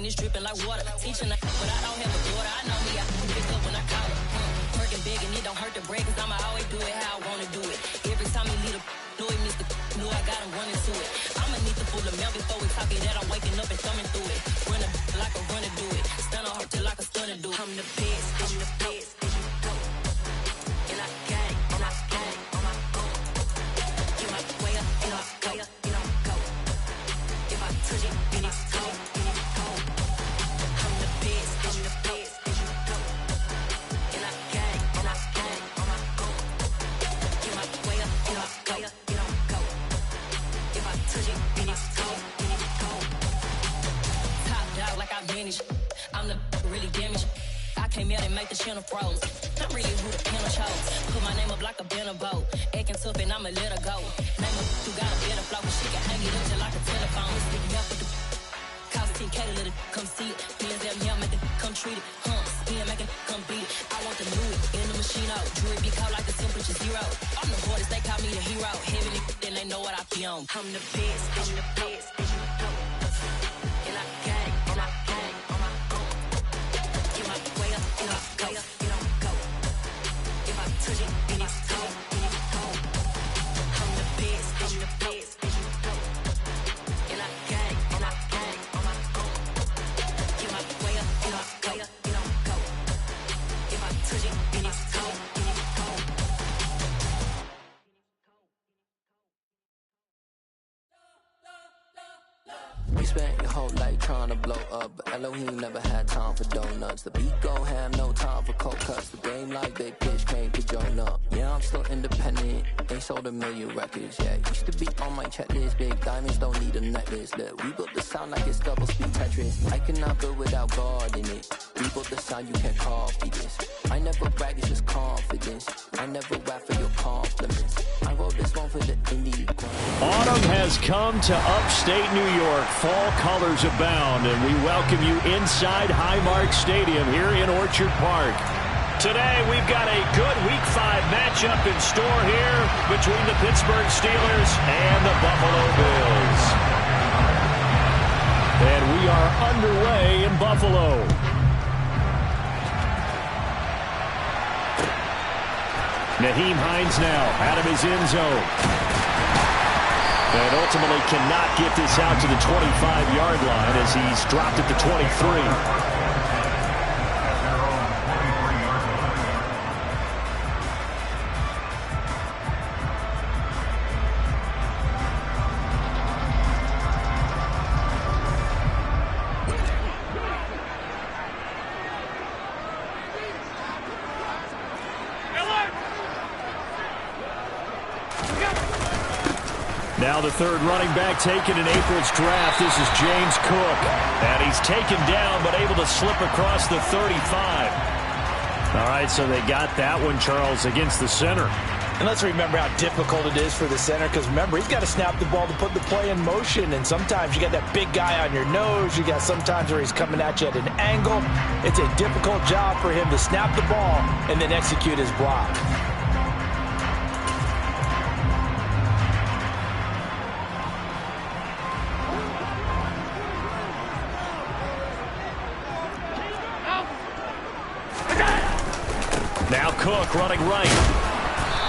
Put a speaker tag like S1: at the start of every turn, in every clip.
S1: and it's dripping like water. Teaching her, but I don't have a daughter. I know me, I can pick up when I call her. Working big and it don't hurt to break, cause I'ma always do it how I wanna do it. Every time he lead a know it, Mr. Know I got him running to it. I'ma need the full of milk before we talk it that I'm waking up and thumbing through it. Run a like a runner do it. Stun on her till like a stunner do it. I'm the best, I'm the best, and you know. And I got it, and I got it on my own. Get my way up, and I go, and I go. If I touch it, then it's cold, and it's cold. I'm the best, and you know. And I got it, and I got it on my own. Get my way up, and I go, and I go. If I touch it, then it's cold, and it's cold. Top dog like I manage. I'm the really damaged. I came out and make the channel froze. I'm really who the piano chose. Put my name up like a banner boat. Acting tough and I'ma let her go. Name her who got a better flow, but she can hang it up just like a telephone. Sticking out with the cost 10K to let it come see it. Millions them here, make it come treat it. Spin, make it come beat it. I want the new it in the machine out. Jewelry be caught like the temperature zero. I'm the hardest, they call me the hero. Heavenly, then they know what I be on. I'm the best, I'm the best, and you know. And I got it, and I got it on my own. Get my way up, and I go, and I go. If I touch it, then it's cold, and it's cold. I'm the best, and you know. And I got it, and I got it on my own. Get my way up, and I go, and I go. If I touch it, then it's cold, and it's cold.
S2: You spent your whole life trying to blow up, but Elohim never had time for donuts. The beat go ham, no time for cold cuts. The game like big pitch came to join up. Yeah, I'm still independent, ain't sold a million records yet. Used to be on my checklist, big diamonds don't need a necklace. Look, we built the sound like it's double speed Tetris. I cannot build without God in it. We built the sound, you can't copy this. I never brag, it's just confidence. I never rap for your compliments. I wrote this one for the indie grind.
S3: Autumn has come to upstate New York. Fall colors abound, and we welcome you inside Highmark Stadium here in Orchard Park. Today, we've got a good Week 5 matchup in store here between the Pittsburgh Steelers and the Buffalo Bills. And we are underway in Buffalo. Nyheim Hines now out of his end zone. And ultimately cannot get this out to the 25-yard line as he's dropped at the 23. Now the third running back taken in April's draft. This is James Cook. And he's taken down but able to slip across the 35. All right, so they got that one, Charles, against the center.
S4: And let's remember how difficult it is for the center, because remember, he's got to snap the ball to put the play in motion. And sometimes you got that big guy on your nose. You got sometimes where he's coming at you at an angle. It's a difficult job for him to snap the ball and then execute his block.
S3: Now Cook running right.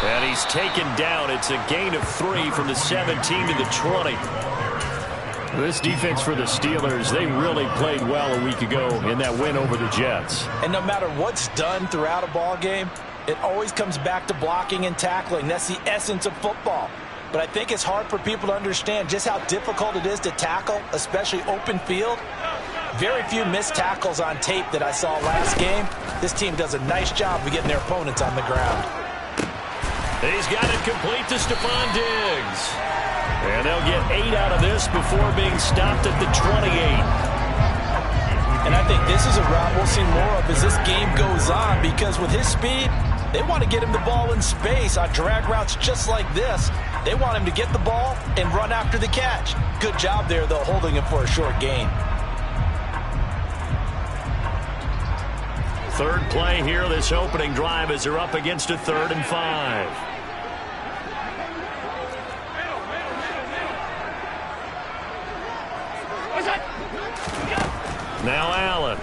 S3: And he's taken down. It's a gain of 3 from the 17 to the 20. This defense for the Steelers, they really played well a week ago in that win over the Jets.
S4: And no matter what's done throughout a ball game, it always comes back to blocking and tackling. That's the essence of football. But I think it's hard for people to understand just how difficult it is to tackle, especially open field. Very few missed tackles on tape that I saw last game. This team does a nice job of getting their opponents on the ground.
S3: He's got it complete to Stephon Diggs. And they'll get 8 out of this before being stopped at the 28.
S4: And I think this is a route we'll see more of as this game goes on, because with his speed, they want to get him the ball in space on drag routes just like this. They want him to get the ball and run after the catch. Good job there, though, holding him for a short gain.
S3: Third play here, this opening drive, as they're up against a 3rd and 5. Now Allen.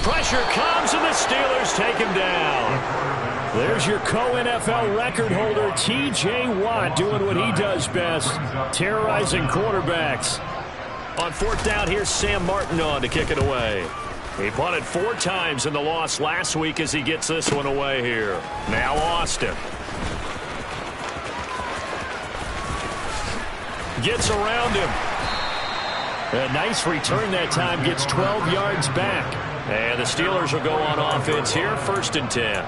S3: Pressure comes, and the Steelers take him down. There's your co-NFL record holder, T.J. Watt, doing what he does best, terrorizing quarterbacks. On fourth down, here's Sam Martin on to kick it away. He punted 4 times in the loss last week as he gets this one away here. Now Austin. Gets around him. A nice return that time, gets 12 yards back. And the Steelers will go on offense here, 1st and 10.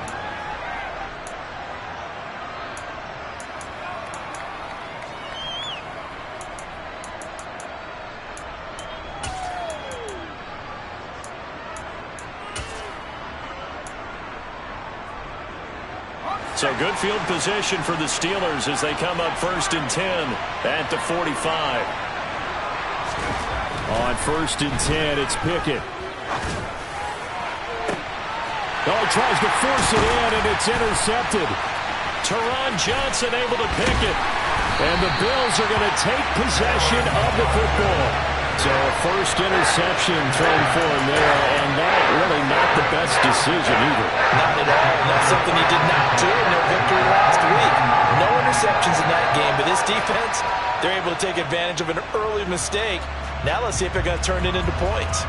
S3: So good field position for the Steelers as they come up 1st and 10 at the 45. On 1st and 10, it's Pickett. Oh, he tries to force it in, and it's intercepted. Teron Johnson able to pick it. And the Bills are going to take possession of the football. So a first interception thrown for him there, and that really not the best decision either.
S4: Not at all, and that's something he did not do in their victory last week. No interceptions in that game, but this defense, they're able to take advantage of an early mistake. Now let's see if they're going to turn it into points.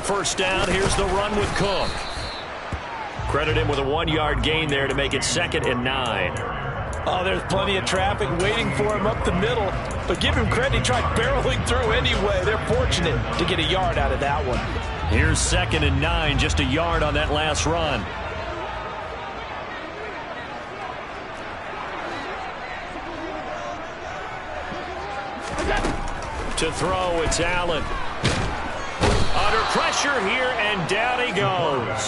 S3: First down, here's the run with Cook. Credit him with a 1-yard gain there to make it 2nd and 9.
S4: Oh, there's plenty of traffic waiting for him up the middle. But give him credit, he tried barreling through anyway. They're fortunate to get a yard out of that one.
S3: Here's 2nd and 9, just a yard on that last run. To throw, it's Allen. Under pressure here, and down he goes.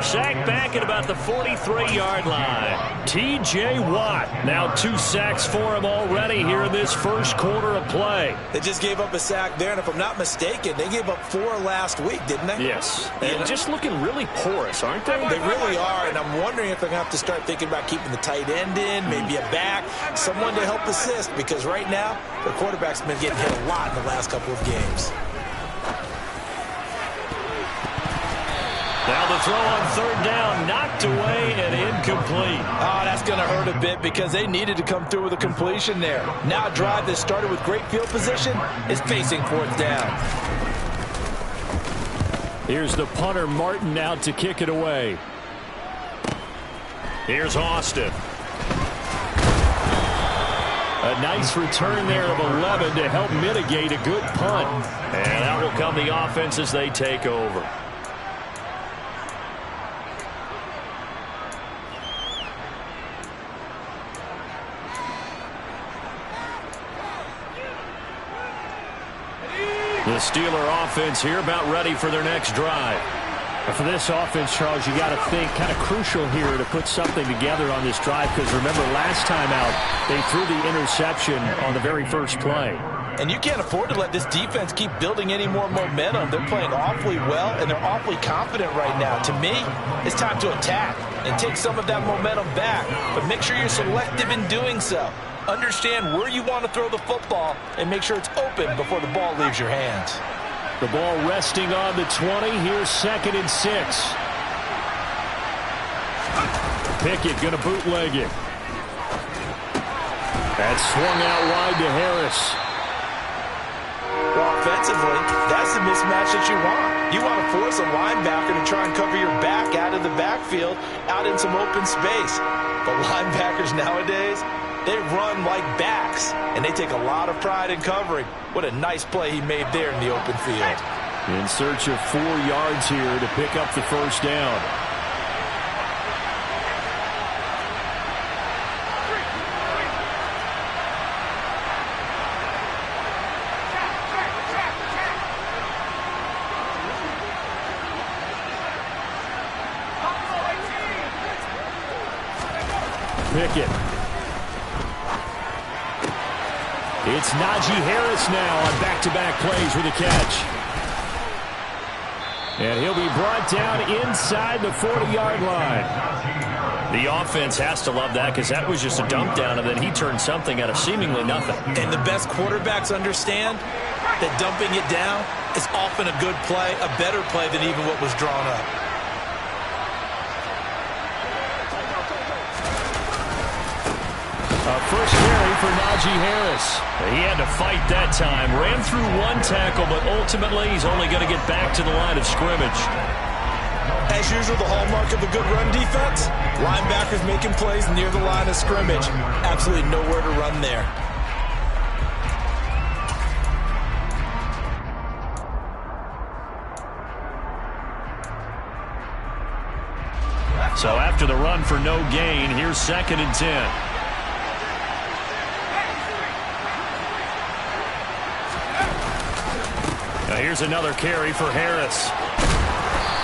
S3: Sacked back at about the 43-yard line. T.J. Watt, now 2 sacks for him already here in this first quarter of play.
S4: They just gave up a sack there, and if I'm not mistaken, they gave up 4 last week, didn't they?
S3: Yes, and just looking really porous, aren't they?
S4: They really are, and I'm wondering if they're going to have to start thinking about keeping the tight end in, maybe a back, someone to help assist, because right now, their quarterback's been getting hit a lot in the last couple of games.
S3: Now the throw on 3rd down, knocked away and incomplete.
S4: Oh, that's going to hurt a bit because they needed to come through with a completion there. Now a drive that started with great field position is facing 4th down.
S3: Here's the punter, Martin, out to kick it away. Here's Austin. A nice return there of 11 to help mitigate a good punt. And out will come the offense as they take over. The Steeler offense here about ready for their next drive.
S5: And for this offense, Charles, you got to think kind of crucial here to put something together on this drive, because remember last time out they threw the interception on the very first play.
S4: And you can't afford to let this defense keep building any more momentum. They're playing awfully well, and they're awfully confident right now. To me, it's time to attack and take some of that momentum back. But make sure you're selective in doing so. Understand where you want to throw the football and make sure it's open before the ball leaves your hands.
S3: The ball resting on the 20. Here's 2nd and 6. Pickett going to bootleg it. That's swung out wide to Harris.
S4: Well, offensively, that's the mismatch that you want. You want to force a linebacker to try and cover your back out of the backfield, out in some open space. But linebackers nowadays, they run like backs, and they take a lot of pride in covering. What a nice play he made there in the open field.
S3: In search of 4 yards here to pick up the first down. Pickett. It's Najee Harris now on back-to-back plays with a catch. And he'll be brought down inside the 40-yard line. The offense has to love that because that was just a dump down, and then he turned something out of seemingly nothing.
S4: And the best quarterbacks understand that dumping it down is often a good play, a better play than even what was drawn up.
S3: First carry for Najee Harris. He had to fight that time. Ran through one tackle, but ultimately he's only going to get back to the line of scrimmage.
S4: As usual, the hallmark of a good run defense, linebackers making plays near the line of scrimmage. Absolutely nowhere to run there.
S3: So after the run for no gain, here's 2nd and 10. Now here's another carry for Harris.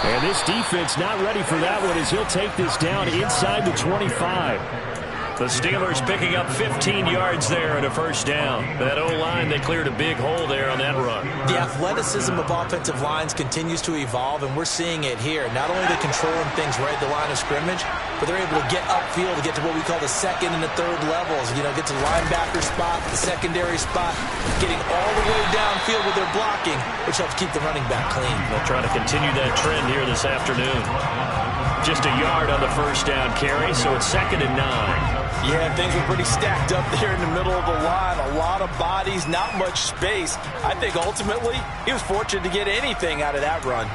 S3: And this defense not ready for that one as he'll take this down inside the 25. The Steelers picking up 15 yards there and a first down. That O-line, they cleared a big hole there on that run.
S4: The athleticism of offensive lines continues to evolve, and we're seeing it here. Not only are they controlling things right at the line of scrimmage, but they're able to get upfield to get to what we call the 2nd and the 3rd levels. You know, get to the linebacker spot, the secondary spot, getting all the way downfield with their blocking, which helps keep the running back clean.
S3: They'll try to continue that trend here this afternoon. Just a yard on the first down carry, so it's 2nd and 9.
S4: Yeah, things were pretty stacked up there in the middle of the line. A lot of bodies, not much space. I think ultimately he was fortunate to get anything out of that run.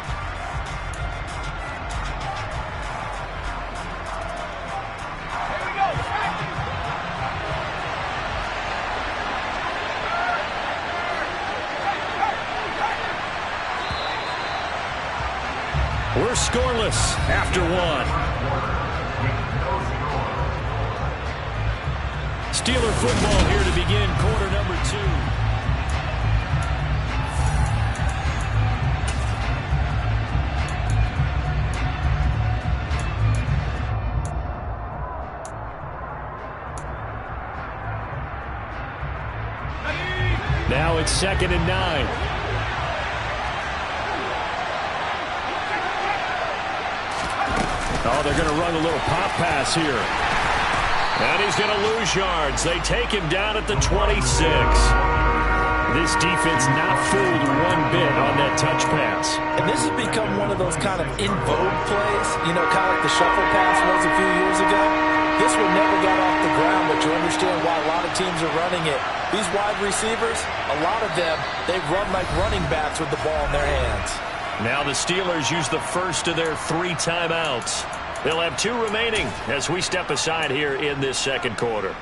S3: We're scoreless after one. Steeler football here to begin quarter number 2. Now it's 2nd and 9. Oh, they're going to run a little pop pass here. And he's going to lose yards. They take him down at the 26. This defense not fooled one bit on that touch pass.
S4: And this has become one of those kind of in vogue plays, you know, kind of like the shuffle pass was a few years ago. This one never got off the ground, but you understand why a lot of teams are running it. These wide receivers, a lot of them, they run like running backs with the ball in their hands.
S3: Now the Steelers use the first of their 3 timeouts. They'll have 2 remaining as we step aside here in this second quarter.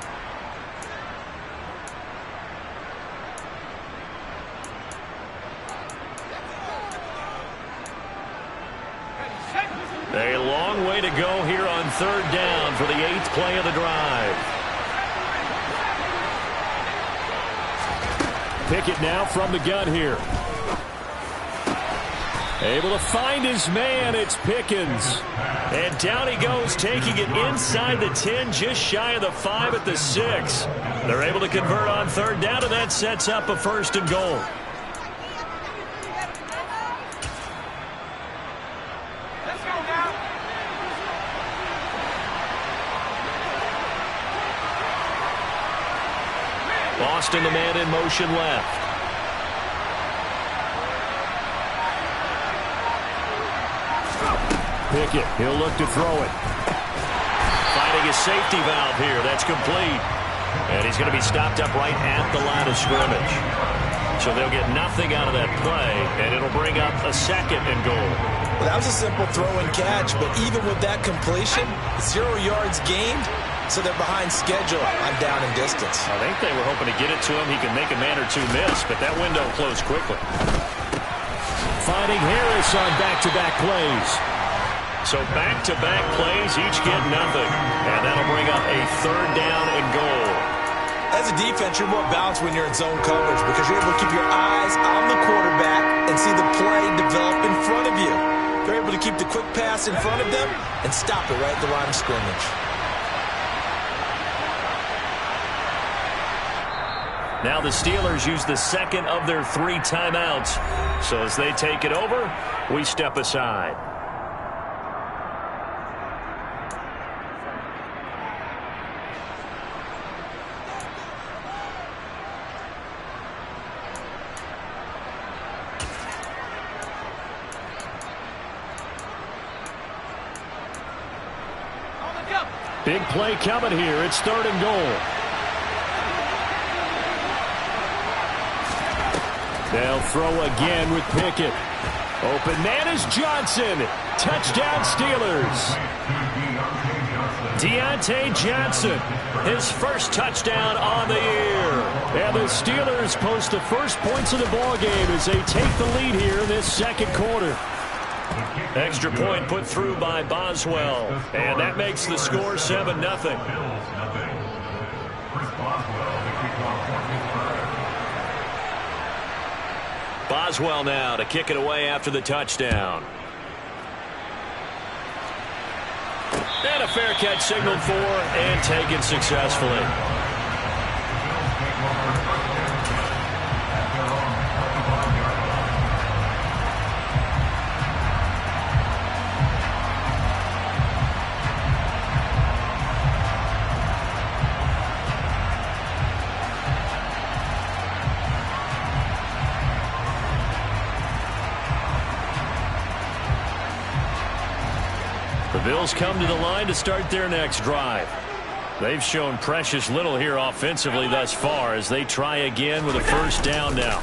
S3: A long way to go here on 3rd down for the 8th play of the drive. Pickett now from the gun here. Able to find his man. It's Pickens. And down he goes, taking it inside the 10, just shy of the 5 at the 6. They're able to convert on 3rd down, and that sets up a 1st and goal. Boston, the man in motion left. Pickett, he'll look to throw it. Finding his safety valve here. That's complete. And he's going to be stopped up right at the line of scrimmage. So they'll get nothing out of that play, and it'll bring up a 2nd and goal.
S4: Well, that was a simple throw and catch, but even with that completion, 0 yards gained, so they're behind schedule on down and distance.
S3: I think they were hoping to get it to him. He could make a man or 2 miss, but that window closed quickly. Finding Harris on back-to-back plays. So back-to-back plays, each get nothing. And that'll bring up a 3rd down and goal.
S4: As a defense, you're more balanced when you're in zone coverage because you're able to keep your eyes on the quarterback and see the play develop in front of you. You're able to keep the quick pass in front of them and stop it right at the line of scrimmage.
S3: Now the Steelers use the 2nd of their 3 timeouts. So as they take it over, We step aside.
S5: Big play coming here. It's 3rd and goal. They'll throw again with Pickett. Open man is Johnson. Touchdown Steelers. Deontay Johnson, his first touchdown on the year. And the Steelers post the first points of the ballgame as they take the lead here in this second quarter.
S3: Extra point put through by Boswell. And that makes the score 7-0. Boswell now to kick it away after the touchdown. And a fair catch signaled for and taken successfully. The Bills come to the line to start their next drive. They've shown precious little here offensively thus far as they try again with a first down now.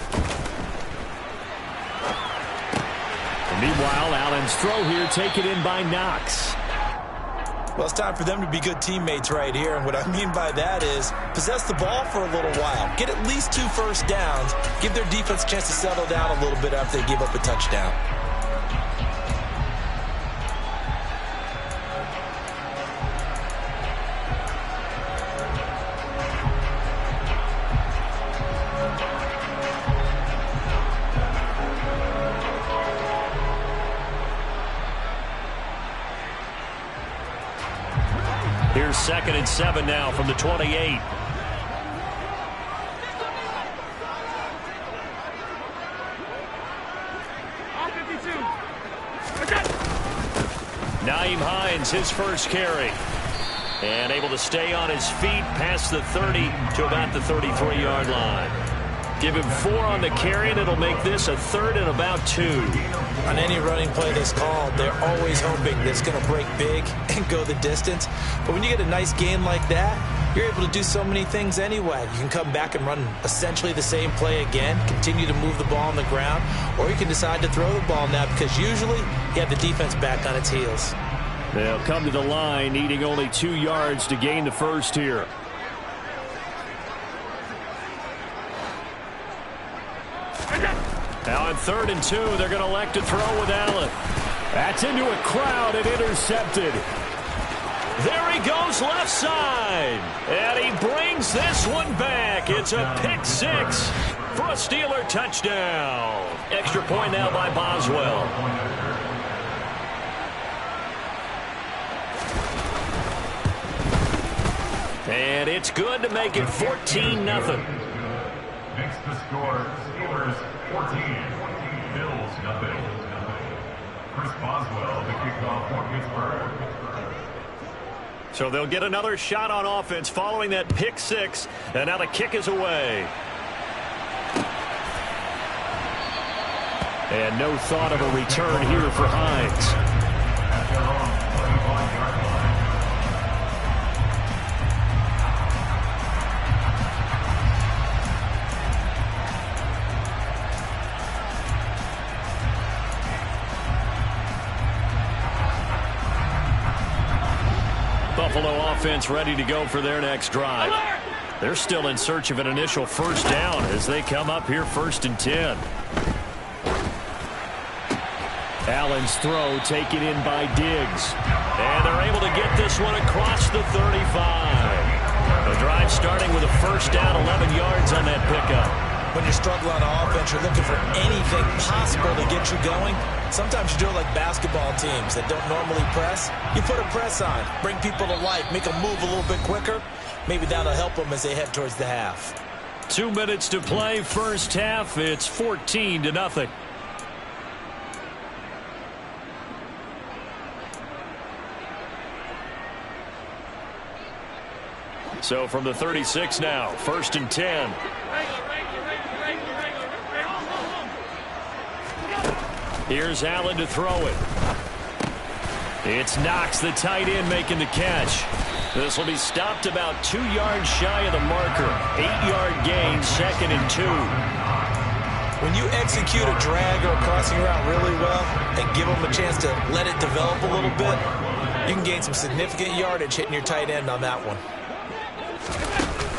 S3: And meanwhile, Allen's throw here taken in by Knox.
S4: Well, it's time for them to be good teammates right here. And what I mean by that is possess the ball for a little while. Get at least 2 first downs. Give their defense a chance to settle down a little bit after they give up a touchdown.
S3: Here's 2nd and 7 now from the 28. Nyheim Hines, his first carry. And able to stay on his feet past the 30 to about the 33-yard line. Give him 4 on the carry, and it'll make this a 3rd and about 2.
S4: On any running play that's called, they're always hoping that it's going to break big and go the distance. But when you get a nice game like that, you're able to do so many things anyway. You can come back and run essentially the same play again, continue to move the ball on the ground, or you can decide to throw the ball now because usually you have the defense back on its heels.
S5: They'll come to the line needing only 2 yards to gain the first here.
S3: Now on 3rd and 2, they're going to elect to throw with Allen.
S5: That's into a crowd and intercepted.
S3: There he goes left side. And he brings this one back. It's a pick 6 for a Steeler touchdown. Extra point now by Boswell. And it's good to make it 14-0.
S6: Makes the score Steelers 14, Bills 0. Chris Boswell, the kickoff for Pittsburgh.
S3: So they'll get another shot on offense following that pick 6, and now the kick is away.
S5: And no thought of a return here for Hines.
S6: At their own 25-yard line.
S3: Buffalo offense ready to go for their next drive. They're still in search of an initial first down as they come up here 1st and 10.
S5: Allen's throw taken in by Diggs.
S3: And they're able to get this one across the 35. The drive starting with a first down, 11 yards on that pickup.
S4: When you're struggling on offense, you're looking for anything possible to get you going. Sometimes you do it like basketball teams that don't normally press. You put a press on, bring people to life, make them move a little bit quicker. Maybe that'll help them as they head towards the half.
S3: 2 minutes to play first half. It's 14-0. So from the 36 now, 1st and 10. Here's Allen to throw it. It's Knox, the tight end, making the catch. This will be stopped about 2 yards shy of the marker. 8-yard gain, 2nd and 2.
S4: When you execute a drag or a crossing route really well and give them a chance to let it develop a little bit, you can gain some significant yardage hitting your tight end on that one.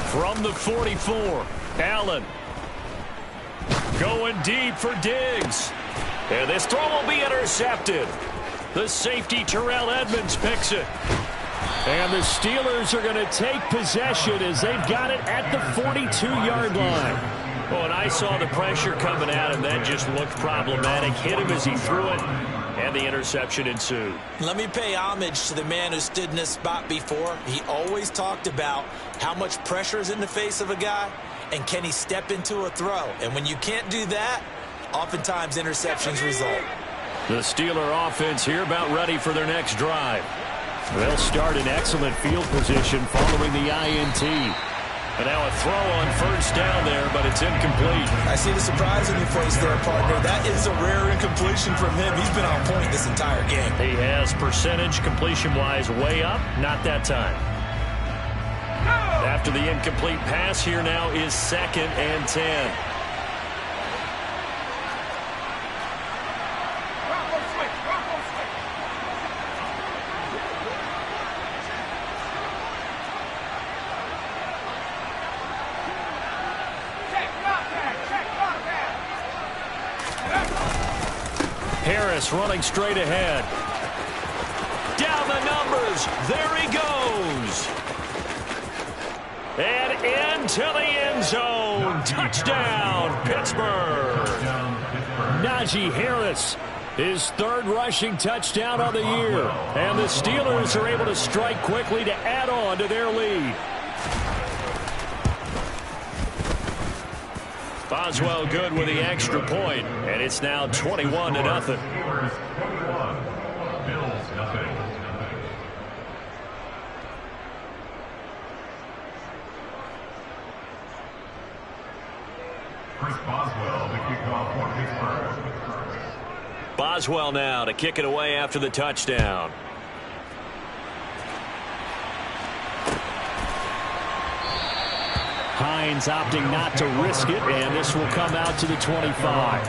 S3: From the 44, Allen going deep for Diggs. And this throw will be intercepted. The safety, Terrell Edmonds, picks it. And the Steelers are going to take possession as they've got it at the 42-yard line. Oh, and I saw the pressure coming at him. That just looked problematic. Hit him as he threw it, and the interception ensued.
S4: Let me pay homage to the man who stood in this spot before. He always talked about how much pressure is in the face of a guy, and can he step into a throw. And when you can't do that, oftentimes interceptions result.
S3: The Steeler offense here about ready for their next drive. They'll start in excellent field position following the INT. And now a throw on 1st down there, but it's incomplete.
S4: I see the surprise in your face there, partner. That is a rare incompletion from him. He's been on point this entire game.
S3: He has percentage completion-wise way up. Not that time. After the incomplete pass, here now is 2nd and 10. Harris running straight ahead. Down the numbers. There he goes. And into the end zone. Touchdown, Pittsburgh. Najee Harris, his 3rd rushing touchdown of the year. And the Steelers are able to strike quickly to add on to their lead. Boswell good with the extra point, and it's now 21-0.
S6: Chris Boswell, the kickoff for Pittsburgh.
S3: Boswell now to kick it away after the touchdown. Hines opting not to risk it, and this will come out to the 25.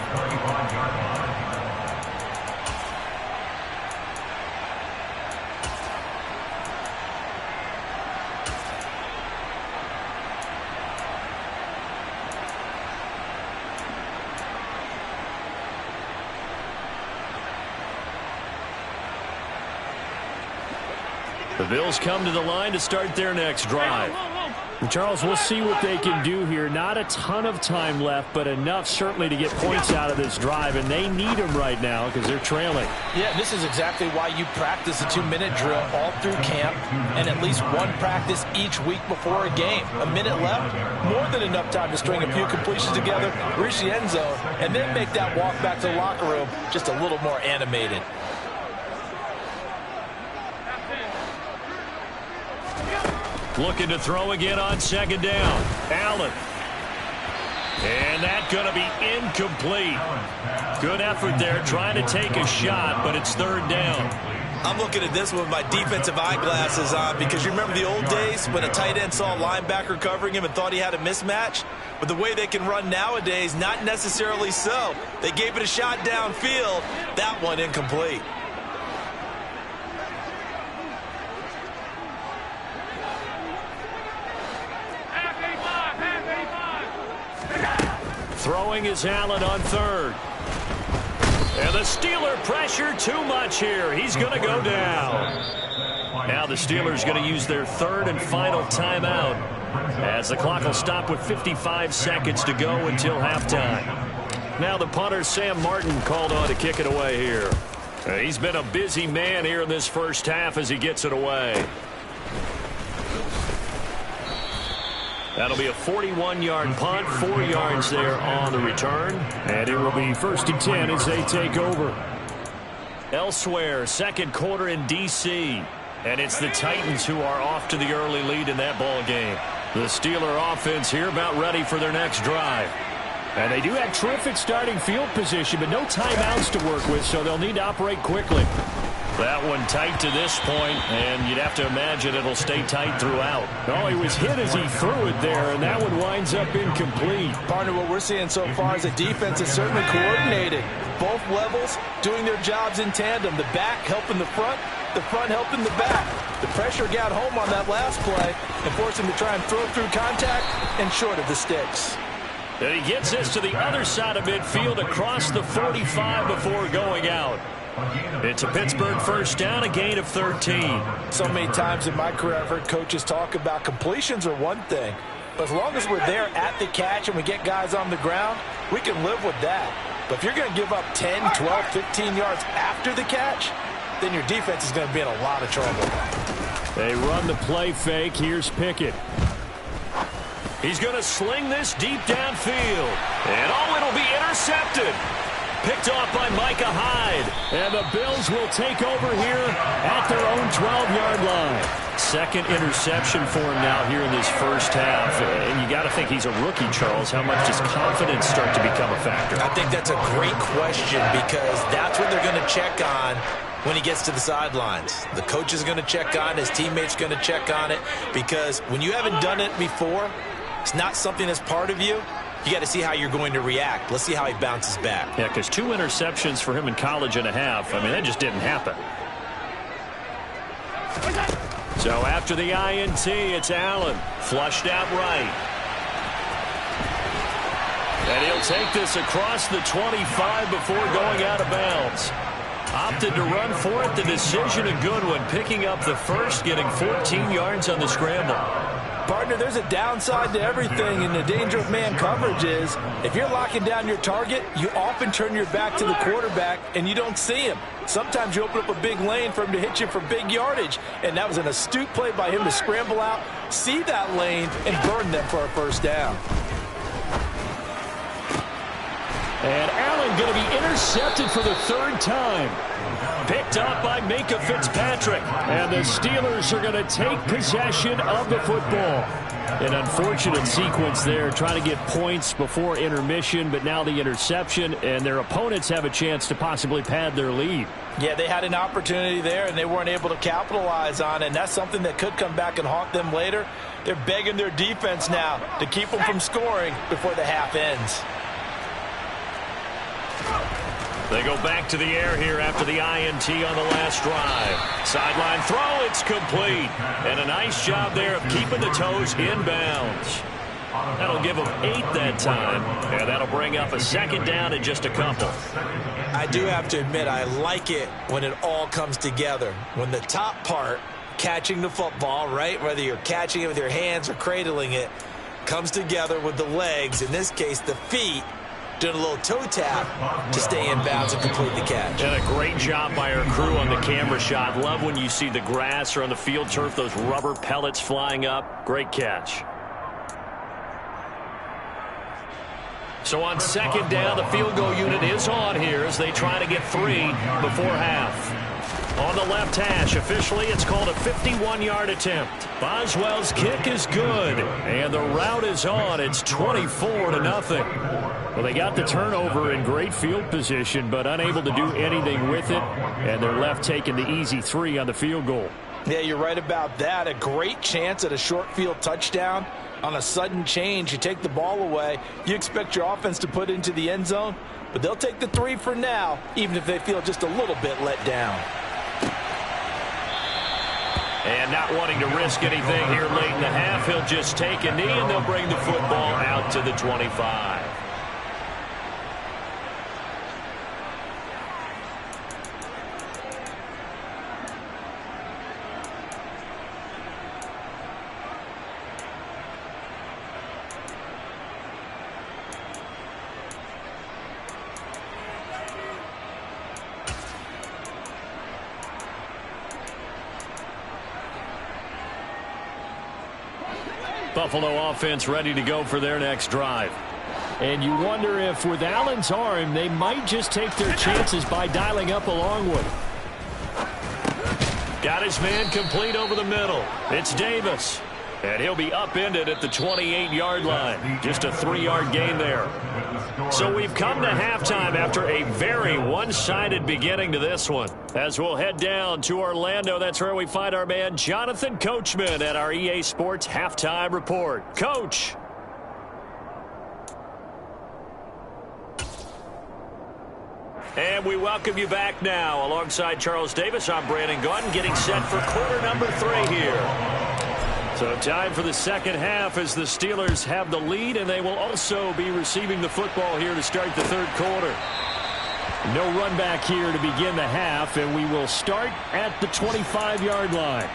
S3: The Bills come to the line to start their next drive.
S5: Charles, we'll see what they can do here. Not a ton of time left, but enough certainly to get points out of this drive, and they need them right now because they're trailing.
S4: Yeah, this is exactly why you practice a 2-minute drill all through camp and at least one practice each week before a game. A minute left, more than enough time to string a few completions together, reach the end zone, and then make that walk back to the locker room just a little more animated.
S3: Looking to throw again on 2nd down. Allen. And that's going to be incomplete. Good effort there trying to take a shot, but it's 3rd down.
S4: I'm looking at this with my defensive eyeglasses on because you remember the old days when a tight end saw a linebacker covering him and thought he had a mismatch? But the way they can run nowadays, not necessarily so. They gave it a shot downfield. That one incomplete.
S3: Throwing is Allen on 3rd. And the Steeler pressure too much here. He's going to go down. Now the Steelers going to use their 3rd and final timeout as the clock will stop with 55 seconds to go until halftime. Now the punter, Sam Martin, called on to kick it away here. He's been a busy man here in this first half as he gets it away. That'll be a 41-yard punt, 4 yards there on the return.
S5: And it will be 1st and 10 as they take over.
S3: Elsewhere, second quarter in D.C. And it's the Titans who are off to the early lead in that ball game. The Steeler offense here about ready for their next drive.
S5: And they do have terrific starting field position, but no timeouts to work with, so they'll need to operate quickly.
S3: That one tight to this point, and you'd have to imagine it'll stay tight throughout.
S5: Oh, he was hit as he threw it there, and that one winds up incomplete.
S4: Partner, what we're seeing so far is the defense is certainly coordinated. Both levels doing their jobs in tandem. The back helping the front helping the back. The pressure got home on that last play and forced him to try and throw through contact and short of the sticks.
S3: And he gets this to the other side of midfield across the 45 before going out. It's a Pittsburgh first down, a gain of 13.
S4: So many times in my career I've heard coaches talk about completions are one thing, but as long as we're there at the catch and we get guys on the ground, we can live with that. But if you're going to give up 10, 12, 15 yards after the catch, then your defense is going to be in a lot of trouble.
S5: They run the play fake. Here's Pickett.
S3: He's going to sling this deep downfield. And it'll be intercepted. Picked off by Micah Hyde.
S5: And the Bills will take over here at their own 12-yard line.
S3: Second interception for him now here in this first half. And you got to think he's a rookie, Charles. How much does confidence start to become a factor?
S4: I think that's a great question because that's what they're going to check on when he gets to the sidelines. The coach is going to check on it. His teammate's going to check on it because when you haven't done it before, it's not something that's part of you. You got to see how you're going to react. Let's see how he bounces back.
S3: Yeah, because 2 interceptions for him in college and a half. I mean, that just didn't happen. So after the INT, it's Allen. Flushed out right. And he'll take this across the 25 before going out of bounds. Opted to run for it. The decision a good one. Picking up the first, getting 14 yards on the scramble.
S4: Partner, there's a downside to everything, and the danger of man coverage is if you're locking down your target, you often turn your back to the quarterback and you don't see him. Sometimes you open up a big lane for him to hit you for big yardage, and that was an astute play by him to scramble out, see that lane, and burn them for a first down.
S5: And Allen going to be intercepted for the third time.
S3: Picked up by Minkah Fitzpatrick.
S5: And the Steelers are going to take possession of the football. An unfortunate sequence there, trying to get points before intermission, but now the interception, and their opponents have a chance to possibly pad their lead.
S4: Yeah, they had an opportunity there, and they weren't able to capitalize on it, and that's something that could come back and haunt them later. They're begging their defense now to keep them from scoring before the half ends.
S3: They go back to the air here after the INT on the last drive. Sideline throw, it's complete. And a nice job there of keeping the toes inbounds. That'll give them 8 that time. And that'll bring up a second down and just a couple.
S4: I do have to admit, I like it when it all comes together. When the top part, catching the football, right, whether you're catching it with your hands or cradling it, comes together with the legs, in this case the feet, doing a little toe tap to stay in bounds and complete the catch.
S3: And a great job by our crew on the camera shot. Love when you see the grass or on the field turf, those rubber pellets flying up. Great catch. So on second down, the field goal unit is on here as they try to get 3 before half. On the left hash, officially it's called a 51-yard attempt. Boswell's kick is good, and the route is on. It's 24-0.
S5: Well, they got the turnover in great field position, but unable to do anything with it, and they're left taking the easy 3 on the field goal.
S4: Yeah, you're right about that. A great chance at a short field touchdown. On a sudden change, you take the ball away. You expect your offense to put it into the end zone, but they'll take the 3 for now, even if they feel just a little bit let down.
S3: And not wanting to risk anything here late in the half, he'll just take a knee, and they'll bring the football out to the 25. Buffalo offense ready to go for their next drive.
S5: And you wonder if with Allen's arm, they might just take their chances by dialing up a long one. Got his man complete over the middle. It's Davis. And he'll be upended at the 28-yard line. Just a 3-yard gain there. So we've come to halftime after a very one-sided beginning to this one. As we'll head down to Orlando, that's where we find our man Jonathan Coachman at our EA Sports Halftime Report. Coach. And we welcome you back now. Alongside Charles Davis, I'm Brandon Gaudin, getting set for quarter number 3 here. So time for the second half as the Steelers have the lead, and they will also be receiving the football here to start the third quarter. No run back here to begin the half, and we will start at the 25-yard line.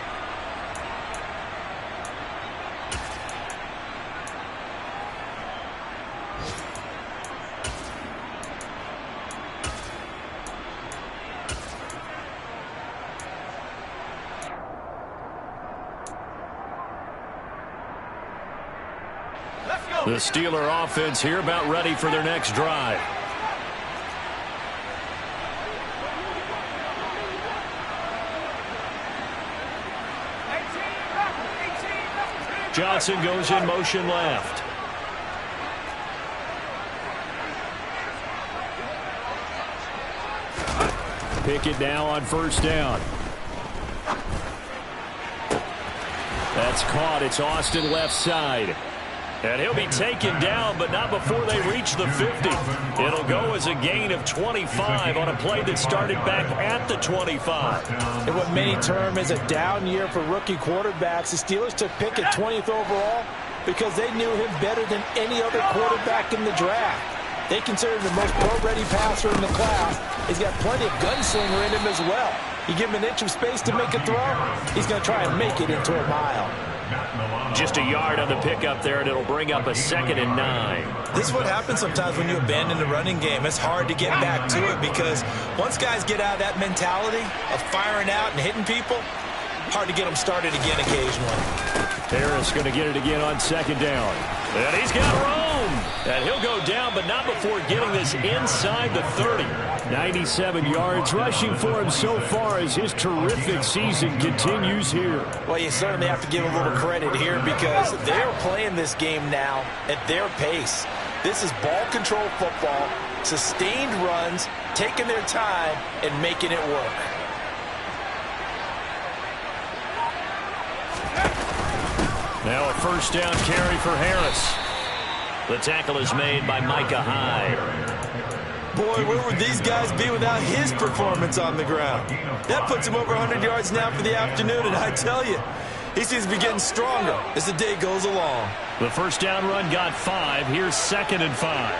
S5: The Steeler offense here about ready for their next drive. Johnson goes in motion left. Pickett now on first down. That's caught. It's Austin left side. And he'll be taken down, but not before they reach the 50. It'll go as a gain of 25 on a play that started back at the 25.
S4: And what many term is a down year for rookie quarterbacks, the Steelers took Pickett 20th overall because they knew him better than any other quarterback in the draft. They consider him the most pro-ready passer in the class. He's got plenty of gunslinger in him as well. You give him an inch of space to make a throw, he's going to try and make it into a mile.
S5: Just a yard on the pickup there, and it'll bring up a 2nd and 9.
S4: This is what happens sometimes when you abandon the running game. It's hard to get back to it because once guys get out of that mentality of firing out and hitting people, hard to get them started again occasionally.
S5: Harris going to get it again on 2nd down. And he's got room. And he'll go down, but not before getting this inside the 30. 97 yards rushing for him so far as his terrific season continues here.
S4: Well, you certainly have to give a little credit here because they're playing this game now at their pace. This is ball control football, sustained runs, taking their time, and making it work.
S5: Now a first down carry for Harris. The tackle is made by Micah Hyde.
S4: Boy, where would these guys be without his performance on the ground? That puts him over 100 yards now for the afternoon, and I tell you, he seems to be getting stronger as the day goes along.
S5: The first down run got 5. Here's 2nd and 5.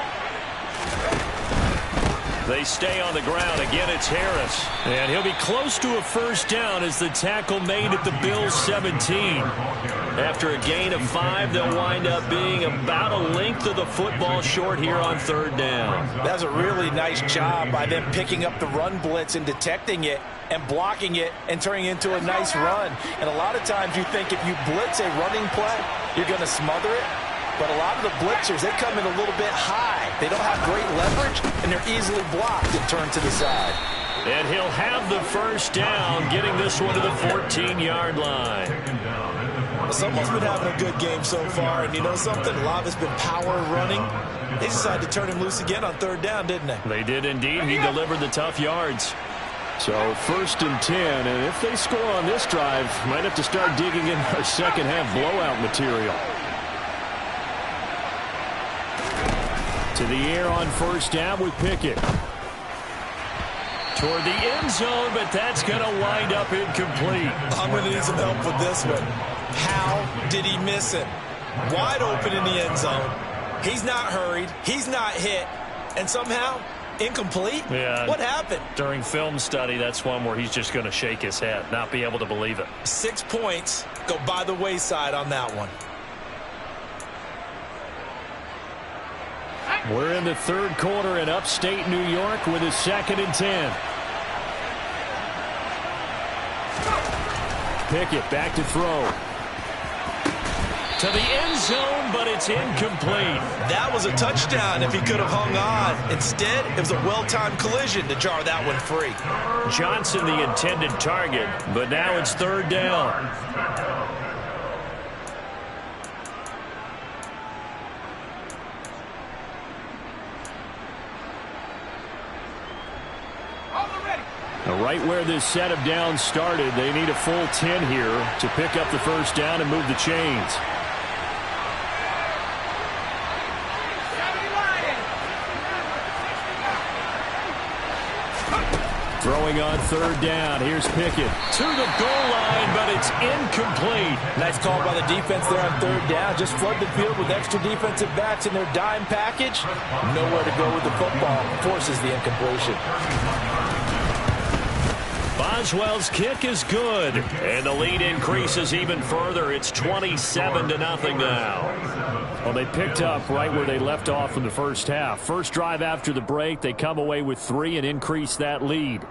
S5: They stay on the ground. Again, it's Harris. And he'll be close to a first down as the tackle made at the Bills' 17. After a gain of 5, they'll wind up being about a length of the football short here on 3rd down.
S4: That's a really nice job by them picking up the run blitz and detecting it and blocking it and turning it into a nice run. And a lot of times you think if you blitz a running play, you're going to smother it. But a lot of the blitzers, they come in a little bit high. They don't have great leverage, and they're easily blocked and turned to the side.
S5: And he'll have the first down, getting this one to the 14-yard line.
S4: Someone's been having a good game so far, and you know something? A lot of it's been power running. They decided to turn him loose again on 3rd down, didn't they?
S5: They did indeed. He delivered the tough yards. So 1st and 10, and if they score on this drive, might have to start digging in our second half blowout material. To the air on first down with Pickett. Toward the end zone, but that's going to wind up incomplete.
S4: I'm going to need some help with this one. How did he miss it? Wide open in the end zone. He's not hurried. He's not hit. And somehow, incomplete?
S5: Yeah.
S4: What happened?
S5: During film study, that's one where he's just going to shake his head, not be able to believe it.
S4: 6 points go by the wayside on that one.
S5: We're in the 3rd quarter in upstate New York with a 2nd and 10. Pickett back to throw. To the end zone, but it's incomplete.
S4: That was a touchdown if he could have hung on. Instead, it was a well-timed collision to jar that one free.
S5: Johnson the intended target, but now it's third down. Right where this set of downs started, they need a full 10 here to pick up the first down and move the chains. Throwing on third down. Here's Pickett to the goal line, but it's incomplete.
S4: Nice call by the defense there on third down. Just flood the field with extra defensive backs in their dime package. Nowhere to go with the football. Forces the incompletion.
S5: Boswell's kick is good, and the lead increases even further. It's 27-0 now. Well, they picked up right where they left off in the first half. First drive after the break, they come away with 3 and increase that lead.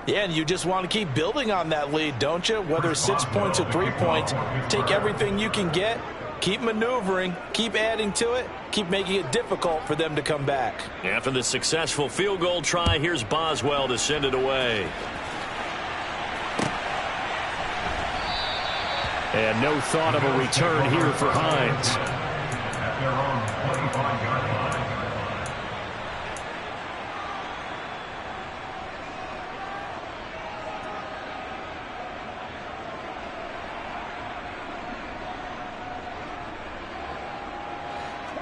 S4: Yeah, and you just want to keep building on that lead, don't you? Whether 6 points or 3 points, take everything you can get, keep maneuvering, keep adding to it, keep making it difficult for them to come back.
S5: After the successful field goal try, here's Boswell to send it away. And no thought of a return here for Hines.
S6: At their own 25-yard line.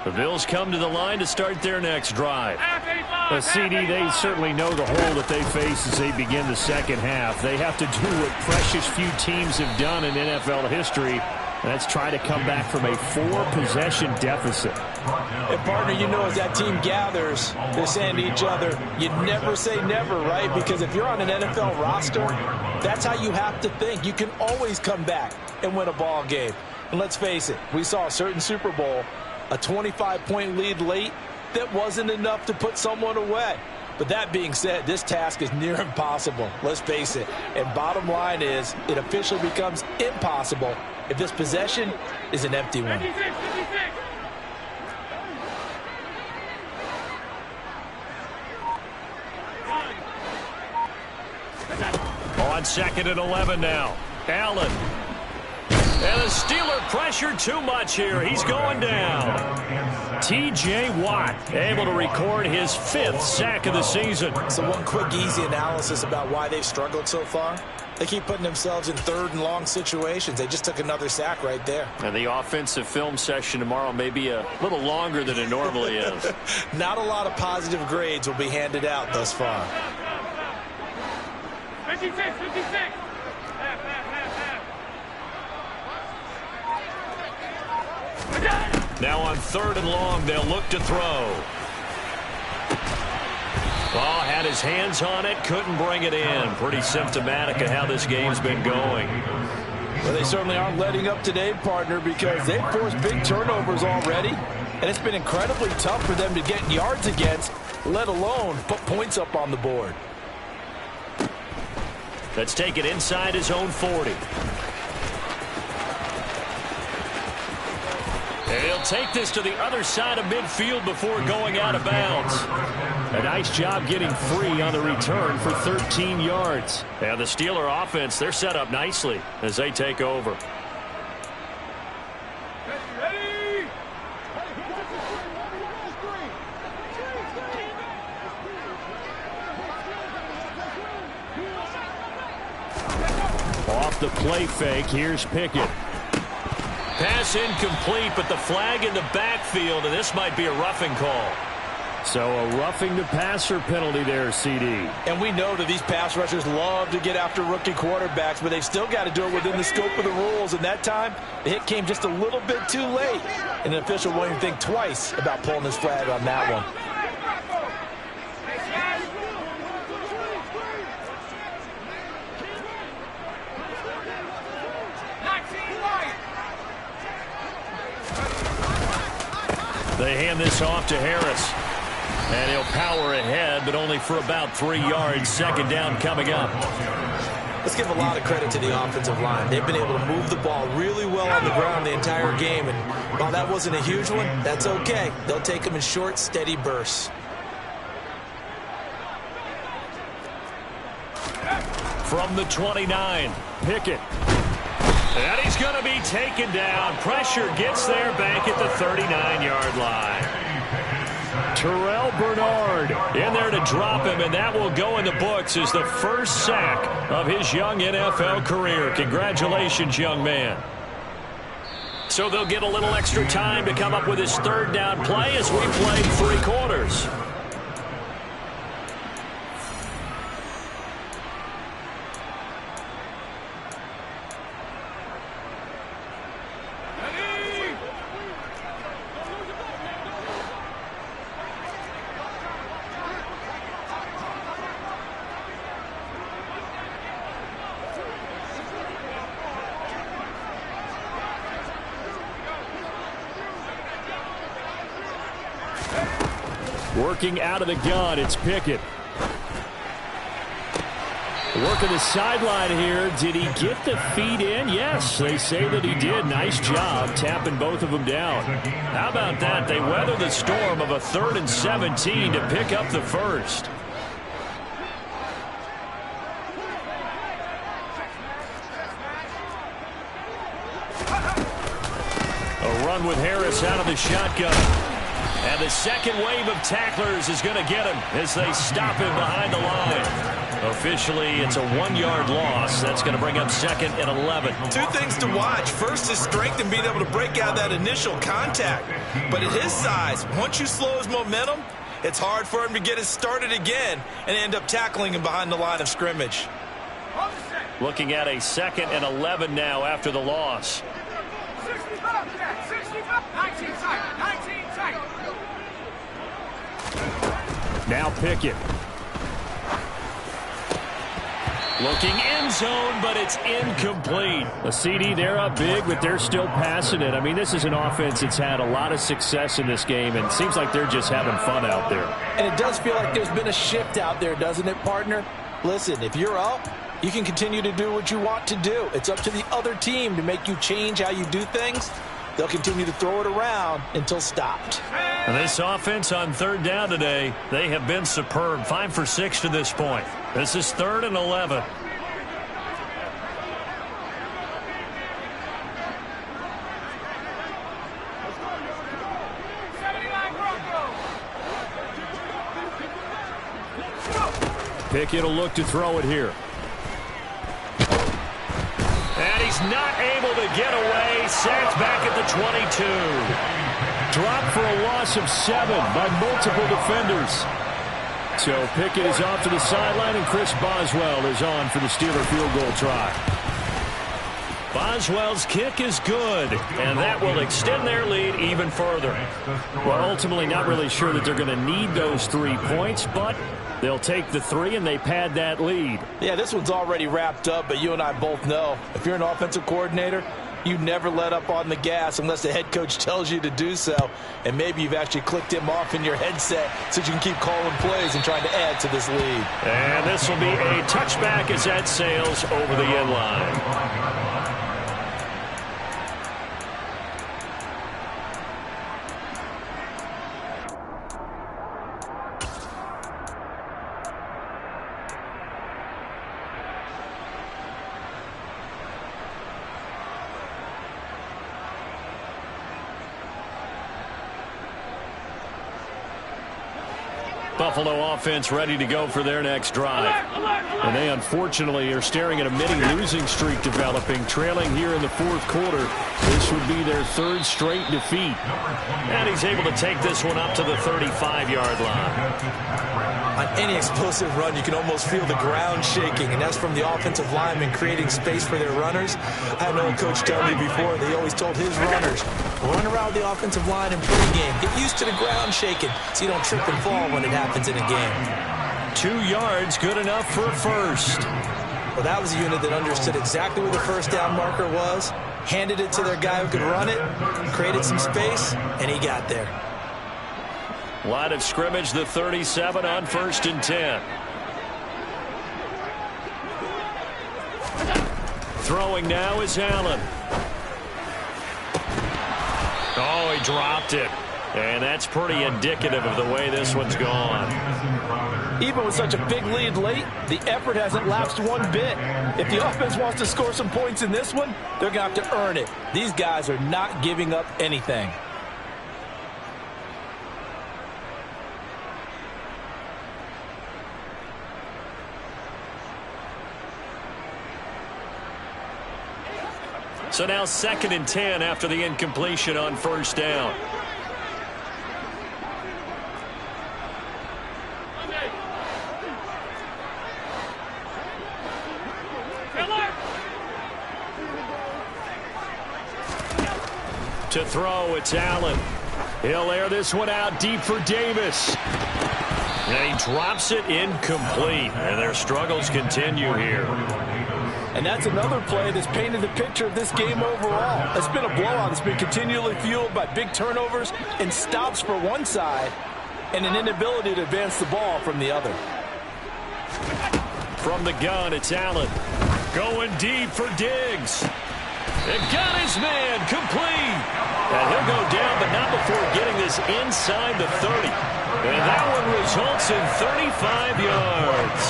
S5: The Bills come to the line to start their next drive.
S3: CD, they certainly know the hole that they face as they begin the second half. They have to do what precious few teams have done in NFL history. That's try to come back from a 4-possession deficit.
S4: And partner, you know, as that team gathers, they're saying to each other, you never say never, right? Because if you're on an NFL roster, that's how you have to think. You can always come back and win a ball game. And let's face it, we saw a certain Super Bowl, a 25-point lead late, that wasn't enough to put someone away. But that being said, this task is near impossible. Let's face it. And bottom line is, it officially becomes impossible if this possession is an empty one.
S6: 56.
S5: On 2nd and 11 now. Allen. And the Steeler pressure too much here. He's going down. T.J. Watt able to record his 5th sack of the season.
S4: So one quick, easy analysis about why they've struggled so far. They keep putting themselves in 3rd and long situations. They just took another sack right there.
S5: And the offensive film session tomorrow may be a little longer than it normally is.
S4: Not a lot of positive grades will be handed out thus far.
S6: 56.
S5: Now on 3rd and long, they'll look to throw. Ball had his hands on it, couldn't bring it in. Pretty symptomatic of how this game's been going.
S4: Well, they certainly aren't letting up today, partner, because they've forced big turnovers already. And it's been incredibly tough for them to get yards against, let alone put points up on the board.
S5: Let's take it inside his own 40. And he'll take this to the other side of midfield before going out of bounds. A nice job getting free on the return for 13 yards. And the Steeler offense, they're set up nicely as they take over. Off the play fake, here's Pickett. Pass incomplete, but the flag in the backfield, and this might be a roughing call.
S3: So a roughing the passer penalty there, CD.
S4: And we know that these pass rushers love to get after rookie quarterbacks, but they've still got to do it within the scope of the rules. And that time, the hit came just a little bit too late. And the official won't even think twice about pulling his flag on that one.
S5: They hand this off to Harris. And he'll power ahead, but only for about 3 yards. 2nd down coming up.
S4: Let's give a lot of credit to the offensive line. They've been able to move the ball really well on the ground the entire game. And while that wasn't a huge one, that's okay. They'll take them in short, steady bursts.
S5: From the 29, Pickett. And he's going to be taken down. Pressure gets there back at the 39-yard line. Terrell Bernard in there to drop him, and that will go in the books as the first sack of his young NFL career. Congratulations, young man. So they'll get a little extra time to come up with his third down play as we play 3 quarters. Working out of the gun, it's Pickett. Working the sideline here. Did he get the feet in? Yes, they say that he did. Nice job tapping both of them down. How about that? They weather the storm of a 3rd and 17 to pick up the first. A run with Harris out of the shotgun. And the second wave of tacklers is going to get him as they stop him behind the line. Officially, it's a 1-yard loss. That's going to bring up 2nd and 11.
S4: 2 things to watch. First, his strength and being able to break out that initial contact. But at his size, once you slow his momentum, it's hard for him to get it started again and end up tackling him behind the line of scrimmage.
S5: Looking at a 2nd and 11 now after the loss.
S7: 19 tight.
S5: Now Pickett. Looking end zone, but it's incomplete. A CD, they're up big, but they're still passing it. I mean, this is an offense that's had a lot of success in this game, and it seems like they're just having fun out there.
S4: And it does feel like there's been a shift out there, doesn't it, partner? Listen, if you're up, you can continue to do what you want to do. It's up to the other team to make you change how you do things. They'll continue to throw it around until stopped.
S5: And this offense on 3rd down today, they have been superb. 5 for 6 to this point. This is 3rd and 11. Pickett will look to throw it here. And he's not able to get away. Sacked back at the 22. Dropped for a loss of 7 by multiple defenders. So Pickett is off to the sideline, and Chris Boswell is on for the Steeler field goal try. Boswell's kick is good, and that will extend their lead even further. Well, ultimately not really sure that they're going to need those 3 points, but they'll take the 3, and they pad that lead.
S4: Yeah, this one's already wrapped up, but you and I both know if you're an offensive coordinator, you never let up on the gas unless the head coach tells you to do so. And maybe you've actually clicked him off in your headset so you can keep calling plays and trying to add to this lead.
S5: And this will be a touchback as that sails over the end line. Buffalo offense ready to go for their next drive. And they unfortunately are staring at a mini losing streak developing, trailing here in the 4th quarter. This would be their 3rd straight defeat. And he's able to take this one up to the 35-yard line.
S4: On any explosive run, you can almost feel the ground shaking, and that's from the offensive linemen creating space for their runners. I had an old coach tell me before, they always told his runners, run around the offensive line in pregame. Get used to the ground shaking so you don't trip and fall when it happens in a game.
S5: 2 yards, good enough for a first.
S4: Well, that was a unit that understood exactly where the first down marker was, handed it to their guy who could run it, created some space, and he got there.
S5: Line of scrimmage, the 37 on 1st and 10. Throwing now is Allen. Oh, he dropped it. And that's pretty indicative of the way this one's gone.
S4: Even with such a big lead late, the effort hasn't lapsed one bit. If the offense wants to score some points in this one, they're going to have to earn it. These guys are not giving up anything.
S5: So now 2nd and 10 after the incompletion on first down. To throw, it's Allen. He'll air this one out deep for Davis. And he drops it incomplete. And their struggles continue here.
S4: And that's another play that's painted the picture of this game overall. It's been a blowout that's been continually fueled by big turnovers and stops for one side and an inability to advance the ball from the other.
S5: From the gun, it's Allen. Going deep for Diggs. And got his man complete. And he'll go down, but not before getting this inside the 30. And that one results in 35 yards.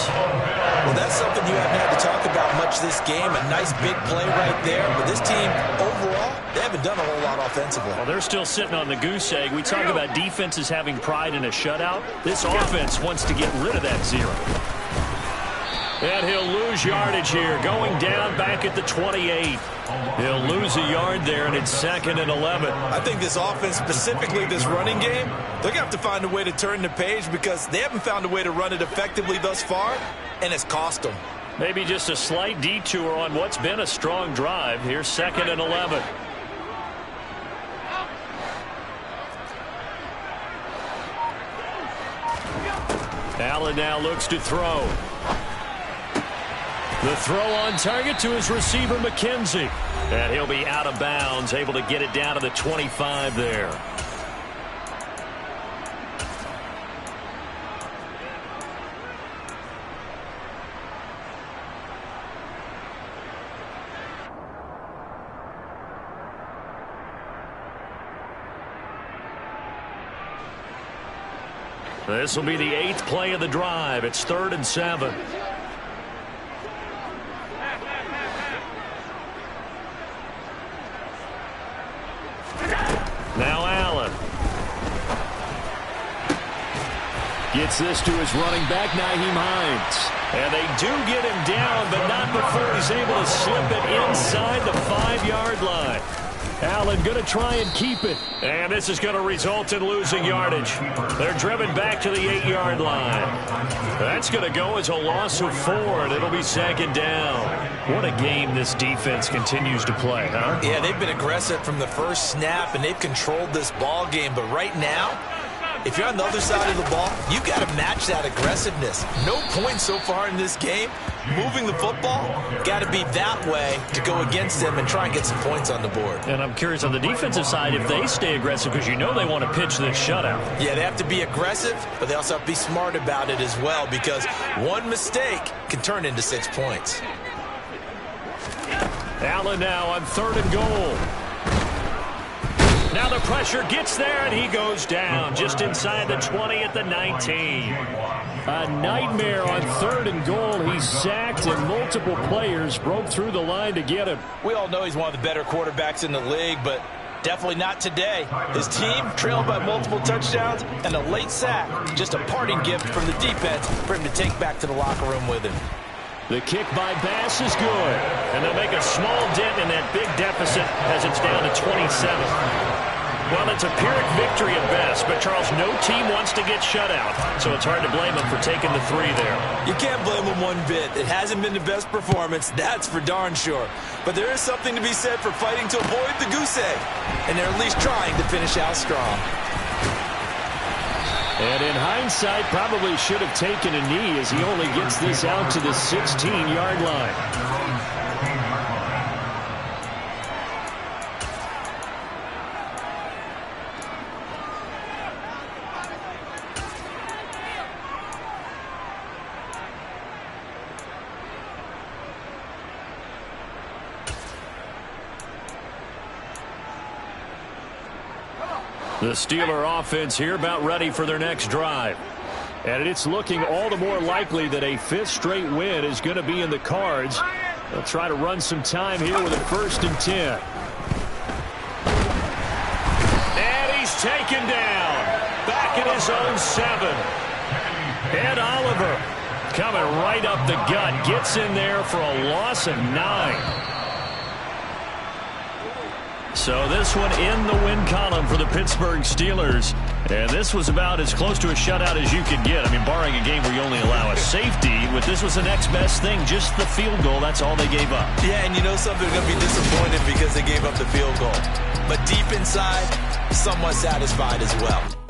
S4: Well, that's something you haven't had to talk about much this game. A nice big play right there. But this team, overall, they haven't done a whole lot offensively.
S5: Well, they're still sitting on the goose egg. We talk about defenses having pride in a shutout. This offense wants to get rid of that 0. And he'll lose yardage here, going down back at the 28. He'll lose a yard there, and it's 2nd and 11.
S4: I think this offense, specifically this running game, they're going to have to find a way to turn the page because they haven't found a way to run it effectively thus far, and it's cost them.
S5: Maybe just a slight detour on what's been a strong drive. Here's 2nd and 11. Allen now looks to throw. The throw on target to his receiver, McKenzie. And he'll be out of bounds, able to get it down to the 25 there. This will be the 8th play of the drive. It's 3rd and 7. Now Allen. Gets this to his running back, Nyheim Hines. And they do get him down, but not before he's able to slip it inside the 5-yard line. Allen going to try and keep it. And this is going to result in losing yardage. They're driven back to the 8-yard line. That's going to go as a loss of 4, and it'll be 2nd down. What a game this defense continues to play, huh?
S4: Yeah, they've been aggressive from the first snap, and they've controlled this ball game. But right now, if you're on the other side of the ball, you've got to match that aggressiveness. No points so far in this game. Moving the football, got to be that way to go against them and try and get some points on the board.
S5: And I'm curious on the defensive side if they stay aggressive, because you know they want to pitch this shutout.
S4: Yeah, they have to be aggressive, but they also have to be smart about it as well, because one mistake can turn into 6 points.
S5: Allen now on 3rd and goal. Now the pressure gets there, and he goes down just inside the 20 at the 19. A nightmare on 3rd and goal. He's sacked, and multiple players broke through the line to get him.
S4: We all know he's one of the better quarterbacks in the league, but definitely not today. His team trailed by multiple touchdowns, and a late sack, just a parting gift from the defense for him to take back to the locker room with him.
S5: The kick by Bass is good, and they'll make a small dent in that big deficit as it's down to 27. Well, it's a Pyrrhic victory at best, but Charles, no team wants to get shut out, so it's hard to blame them for taking the 3 there.
S4: You can't blame them one bit. It hasn't been the best performance, that's for darn sure. But there is something to be said for fighting to avoid the goose egg, and they're at least trying to finish out strong.
S5: And in hindsight, probably should have taken a knee as he only gets this out to the 16-yard line.
S3: The Steeler offense here about ready for their next drive.
S5: And it's looking all the more likely that a fifth straight win is going to be in the cards. They'll try to run some time here with a 1st and 10. And he's taken down. Back at his own 7. Ed Oliver coming right up the gut. Gets in there for a loss of 9. So this one in the win column for the Pittsburgh Steelers. And this was about as close to a shutout as you could get. I mean, barring a game where you only allow a safety, but this was the next best thing, just the field goal. That's all they gave up.
S4: Yeah, and you know something, they're going to be disappointed because they gave up the field goal. But deep inside, somewhat satisfied as well.